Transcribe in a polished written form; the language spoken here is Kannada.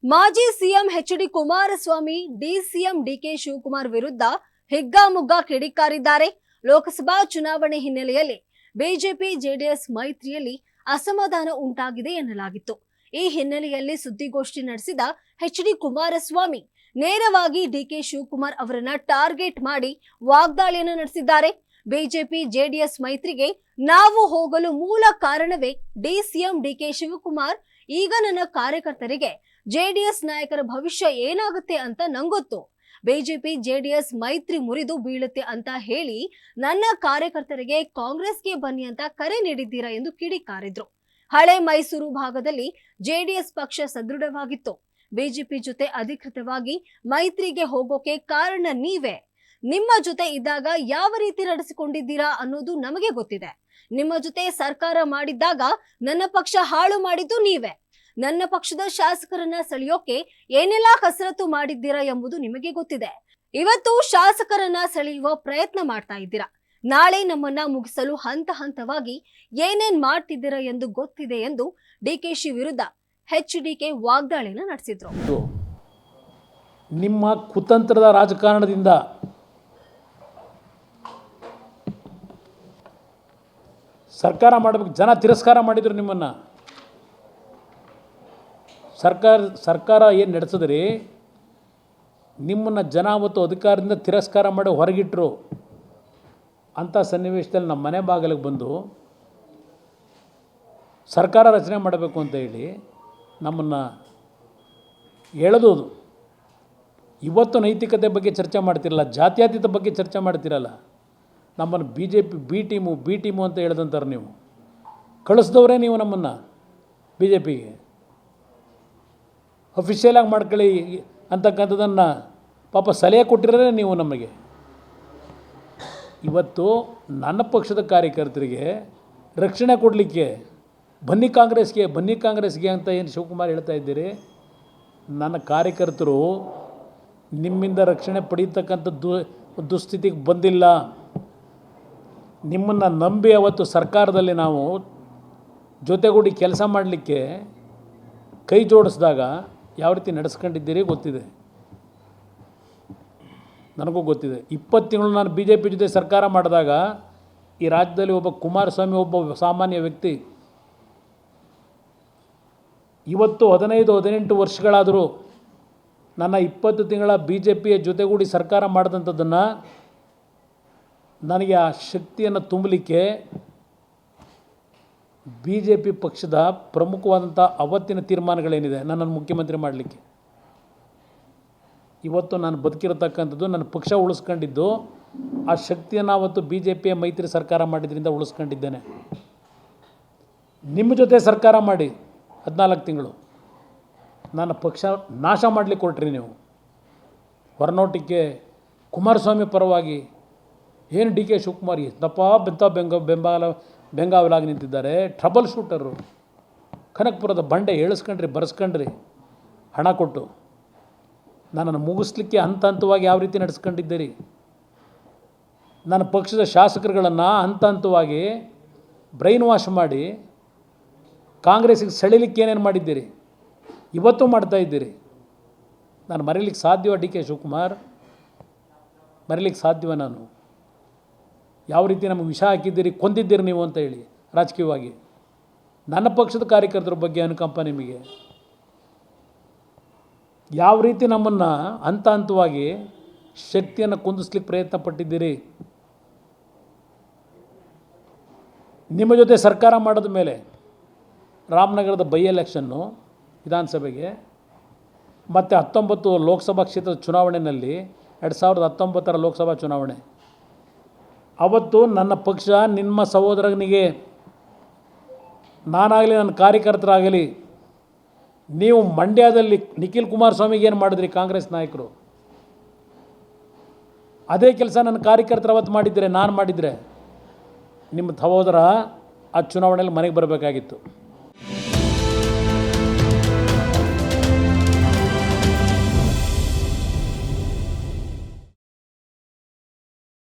ಮಾಜಿ CM H D. Kumaraswamy DCM D K Shivakumar ವಿರುದ್ಧ ಹಿಗ್ಗಾಮುಗ್ಗಾ ಕಿಡಿಕಾರಿದ್ದಾರೆ. ಲೋಕಸಭಾ ಚುನಾವಣೆ ಹಿನ್ನೆಲೆಯಲ್ಲಿ ಬಿಜೆಪಿ ಜೆಡಿಎಸ್ ಮೈತ್ರಿಯಲ್ಲಿ ಅಸಮಾಧಾನ ಉಂಟಾಗಿದೆ ಎನ್ನಲಾಗಿತ್ತು. ಈ ಹಿನ್ನೆಲೆಯಲ್ಲಿ ಸುದ್ದಿಗೋಷ್ಠಿ ನಡೆಸಿದ ಎಚ್.ಡಿ. ಕುಮಾರಸ್ವಾಮಿ ನೇರವಾಗಿ ಡಿಕೆ ಶಿವಕುಮಾರ್ ಅವರನ್ನ ಟಾರ್ಗೆಟ್ ಮಾಡಿ ವಾಗ್ದಾಳಿಯನ್ನು ನಡೆಸಿದ್ದಾರೆ. ಬಿಜೆಪಿ ಜೆಡಿಎಸ್ ಮೈತ್ರಿಗೆ ನಾವು ಹೋಗಲು ಮೂಲ ಕಾರಣವೇ ಡಿಸಿಎಂ ಡಿಕೆ ಶಿವಕುಮಾರ್. ಈಗ ನನ್ನ ಕಾರ್ಯಕರ್ತರಿಗೆ ಜೆಡಿಎಸ್ ನಾಯಕರ ಭವಿಷ್ಯ ಏನಾಗುತ್ತೆ ಅಂತ ನಂಗೊತ್ತು. ಬಿಜೆಪಿ ಜೆಡಿಎಸ್ ಮೈತ್ರಿ ಮುರಿದು ಬೀಳುತ್ತೆ ಅಂತ ಹೇಳಿ ನನ್ನ ಕಾರ್ಯಕರ್ತರಿಗೆ ಕಾಂಗ್ರೆಸ್ಗೆ ಬನ್ನಿ ಅಂತ ಕರೆ ನೀಡಿದ್ದೀರಾ ಎಂದು ಕಿಡಿಕಾರಿದ್ರು. ಹಳೆ ಮೈಸೂರು ಭಾಗದಲ್ಲಿ ಜೆಡಿಎಸ್ ಪಕ್ಷ ಸದೃಢವಾಗಿತ್ತು. ಬಿಜೆಪಿ ಜೊತೆ ಅಧಿಕೃತವಾಗಿ ಮೈತ್ರಿಗೆ ಹೋಗೋಕೆ ಕಾರಣ ನೀವೇ. ನಿಮ್ಮ ಜೊತೆ ಇದ್ದಾಗ ಯಾವ ರೀತಿ ನಡೆಸಿಕೊಂಡಿದ್ದೀರಾ ಅನ್ನೋದು ನಮಗೆ ಗೊತ್ತಿದೆ. ನಿಮ್ಮ ಜೊತೆ ಸರ್ಕಾರ ಮಾಡಿದ್ದಾಗ ನನ್ನ ಪಕ್ಷ ಹಾಳು ಮಾಡಿದ್ದು ನೀವೇ. ನನ್ನ ಪಕ್ಷದ ಶಾಸಕರನ್ನ ಸೆಳೆಯೋಕೆ ಏನೆಲ್ಲಾ ಕಸರತ್ತು ಮಾಡಿದ್ದೀರಾ ಎಂಬುದು ನಿಮಗೆ ಗೊತ್ತಿದೆ. ಇವತ್ತು ಶಾಸಕರನ್ನ ಸೆಳೆಯುವ ಪ್ರಯತ್ನ ಮಾಡ್ತಾ ಇದ್ದೀರಾ. ನಾಳೆ ನಮ್ಮನ್ನ ಮುಗಿಸಲು ಹಂತ ಹಂತವಾಗಿ ಏನೇನ್ ಮಾಡ್ತಿದ್ದೀರಾ ಎಂದು ಗೊತ್ತಿದೆ ಎಂದು ಡಿಕೆಶಿ ವಿರುದ್ಧ ಎಚ್.ಡಿ.ಕೆ ವಾಗ್ದಾಳಿಯನ್ನು ನಡೆಸಿದ್ರು. ನಿಮ್ಮ ಕುತಂತ್ರದ ರಾಜಕಾರಣದಿಂದ ಸರ್ಕಾರ ಮಾಡಬೇಕು. ಜನ ತಿರಸ್ಕಾರ ಮಾಡಿದ್ರು ನಿಮ್ಮನ್ನು. ಸರ್ಕಾರ ಏನು ನಡೆಸಿದ್ರಿ, ನಿಮ್ಮನ್ನು ಜನ ಅವತ್ತು ಅಧಿಕಾರದಿಂದ ತಿರಸ್ಕಾರ ಮಾಡಿ ಹೊರಗಿಟ್ರು. ಅಂಥ ಸನ್ನಿವೇಶದಲ್ಲಿ ನಮ್ಮ ಮನೆ ಬಾಗಿಲಿಗೆ ಬಂದು ಸರ್ಕಾರ ರಚನೆ ಮಾಡಬೇಕು ಅಂತ ಹೇಳಿ ನಮ್ಮನ್ನು ಎಳೆದೋದು. ಇವತ್ತು ನೈತಿಕತೆ ಬಗ್ಗೆ ಚರ್ಚೆ ಮಾಡ್ತಿರಲ್ಲ, ಜಾತ್ಯತೀತ ಬಗ್ಗೆ ಚರ್ಚೆ ಮಾಡ್ತಿರಲ್ಲ. ನಮ್ಮನ್ನು ಬಿ ಟೀಮು ಅಂತ ಹೇಳ್ದಂತಾರೆ. ನೀವು ಕಳಿಸ್ದವ್ರೆ ನೀವು ನಮ್ಮನ್ನು ಬಿ ಜೆ ಪಿಗೆ ಅಫಿಷಿಯಲಾಗಿ ಮಾಡ್ಕೊಳ್ಳಿ ಅಂತಕ್ಕಂಥದ್ದನ್ನು ಪಾಪ ಸಲಹೆ ಕೊಟ್ಟಿರೋದೇ ನೀವು ನಮಗೆ. ಇವತ್ತು ನನ್ನ ಪಕ್ಷದ ಕಾರ್ಯಕರ್ತರಿಗೆ ರಕ್ಷಣೆ ಕೊಡಲಿಕ್ಕೆ ಬನ್ನಿ ಕಾಂಗ್ರೆಸ್ಗೆ ಅಂತ ಏನು ಶಿವಕುಮಾರ್ ಹೇಳ್ತಾ ಇದ್ದೀರಿ. ನನ್ನ ಕಾರ್ಯಕರ್ತರು ನಿಮ್ಮಿಂದ ರಕ್ಷಣೆ ಪಡೀತಕ್ಕಂಥ ದುಸ್ಥಿತಿಗೆ ಬಂದಿಲ್ಲ. ನಿಮ್ಮನ್ನು ನಂಬಿ ಅವತ್ತು ಸರ್ಕಾರದಲ್ಲಿ ನಾವು ಜೊತೆಗೂಡಿ ಕೆಲಸ ಮಾಡಲಿಕ್ಕೆ ಕೈ ಜೋಡಿಸಿದಾಗ ಯಾವ ರೀತಿ ನಡೆಸ್ಕೊಂಡಿದ್ದೀರಿ ಗೊತ್ತಿದೆ, ನನಗೂ ಗೊತ್ತಿದೆ. 20 ತಿಂಗಳು ನಾನು ಬಿ ಜೆ ಪಿ ಜೊತೆ ಸರ್ಕಾರ ಮಾಡಿದಾಗ ಈ ರಾಜ್ಯದಲ್ಲಿ ಒಬ್ಬ ಕುಮಾರಸ್ವಾಮಿ ಒಬ್ಬ ಸಾಮಾನ್ಯ ವ್ಯಕ್ತಿ. ಇವತ್ತು 15-18 ವರ್ಷಗಳಾದರೂ ನನ್ನ 20 ತಿಂಗಳ ಬಿ ಜೆ ಪಿಯ ಜೊತೆಗೂಡಿ ಸರ್ಕಾರ ಮಾಡಿದಂಥದ್ದನ್ನು ನನಗೆ ಆ ಶಕ್ತಿಯನ್ನು ತುಂಬಲಿಕ್ಕೆ ಬಿ ಜೆ ಪಿ ಪಕ್ಷದ ಪ್ರಮುಖವಾದಂಥ ಅವತ್ತಿನ ತೀರ್ಮಾನಗಳೇನಿದೆ ನನ್ನನ್ನು ಮುಖ್ಯಮಂತ್ರಿ ಮಾಡಲಿಕ್ಕೆ. ಇವತ್ತು ನಾನು ಬದುಕಿರತಕ್ಕಂಥದ್ದು ನನ್ನ ಪಕ್ಷ ಉಳಿಸ್ಕೊಂಡಿದ್ದು ಆ ಶಕ್ತಿಯನ್ನು ಅವತ್ತು ಬಿ ಜೆ ಪಿಯ ಮೈತ್ರಿ ಸರ್ಕಾರ ಮಾಡಿದ್ರಿಂದ ಉಳಿಸ್ಕೊಂಡಿದ್ದೇನೆ. ನಿಮ್ಮ ಜೊತೆ ಸರ್ಕಾರ ಮಾಡಿ 14 ತಿಂಗಳು ನನ್ನ ಪಕ್ಷ ನಾಶ ಮಾಡಲಿಕ್ಕೆ ಕೊಟ್ರಿ ನೀವು. ಹೊರನೋಟಕ್ಕೆ ಕುಮಾರಸ್ವಾಮಿ ಪರವಾಗಿ ಏನು ಡಿ ಕೆ ಶಿವಕುಮಾರ್ ಬೆಂಗಾವಲಾಗಿ ನಿಂತಿದ್ದಾರೆ. ಟ್ರಬಲ್ ಶೂಟರು, ಕನಕಪುರದ ಬಂಡೆ ಬರೆಸ್ಕೊಂಡ್ರಿ ಹಣ ಕೊಟ್ಟು. ನನ್ನನ್ನು ಮುಗಿಸ್ಲಿಕ್ಕೆ ಹಂತ ಹಂತವಾಗಿ ಯಾವ ರೀತಿ ನಡೆಸ್ಕೊಂಡಿದ್ದೀರಿ. ನನ್ನ ಪಕ್ಷದ ಶಾಸಕರುಗಳನ್ನು ಹಂತ ಹಂತವಾಗಿ ಬ್ರೈನ್ ವಾಶ್ ಮಾಡಿ ಕಾಂಗ್ರೆಸ್ಸಿಗೆ ಸೆಳಿಲಿಕ್ಕೆ ಏನೇನು ಮಾಡಿದ್ದೀರಿ, ಇವತ್ತು ಮಾಡ್ತಾಯಿದ್ದೀರಿ. ನಾನು ಮರೀಲಿಕ್ಕೆ ಸಾಧ್ಯವ ಡಿ ಕೆ ಶಿವಕುಮಾರ್? ಮರೀಲಿಕ್ಕೆ ಸಾಧ್ಯವ ನಾನು? ಯಾವ ರೀತಿ ನಮಗೆ ವಿಷ ಹಾಕಿದ್ದೀರಿ, ಕೊಂದಿದ್ದೀರಿ ನೀವು ಅಂತ ಹೇಳಿ ರಾಜಕೀಯವಾಗಿ. ನನ್ನ ಪಕ್ಷದ ಕಾರ್ಯಕರ್ತರ ಬಗ್ಗೆ ಅನುಕಂಪ ನಿಮಗೆ. ಯಾವ ರೀತಿ ನಮ್ಮನ್ನು ಹಂತ ಹಂತವಾಗಿ ಶಕ್ತಿಯನ್ನು ಕುಂದಿಸ್ಲಿಕ್ಕೆ ಪ್ರಯತ್ನ ಪಟ್ಟಿದ್ದೀರಿ. ನಿಮ್ಮ ಜೊತೆ ಸರ್ಕಾರ ಮಾಡಿದ ಮೇಲೆ ರಾಮನಗರದ ಬೈ ಎಲೆಕ್ಷನ್ನು ವಿಧಾನಸಭೆಗೆ ಮತ್ತು 19 ಲೋಕಸಭಾ ಕ್ಷೇತ್ರದ ಚುನಾವಣೆಯಲ್ಲಿ 2019ರ ಲೋಕಸಭಾ ಚುನಾವಣೆ ಅವತ್ತು ನನ್ನ ಪಕ್ಷ ನಿಮ್ಮ ಸಹೋದರನಿಗೆ, ನಾನಾಗಲಿ ನನ್ನ ಕಾರ್ಯಕರ್ತರಾಗಲಿ, ನೀವು ಮಂಡ್ಯದಲ್ಲಿ ನಿಖಿಲ್ ಕುಮಾರಸ್ವಾಮಿಗೆ ಏನು ಮಾಡಿದ್ರಿ ಕಾಂಗ್ರೆಸ್ ನಾಯಕರು, ಅದೇ ಕೆಲಸ ನನ್ನ ಕಾರ್ಯಕರ್ತರು ಅವತ್ತು ಮಾಡಿದ್ದರೆ, ನಾನು ಮಾಡಿದರೆ ನಿಮ್ಮ ಸಹೋದರ ಆ ಚುನಾವಣೆಯಲ್ಲಿ ಮನೆಗೆ ಬರಬೇಕಾಗಿತ್ತು.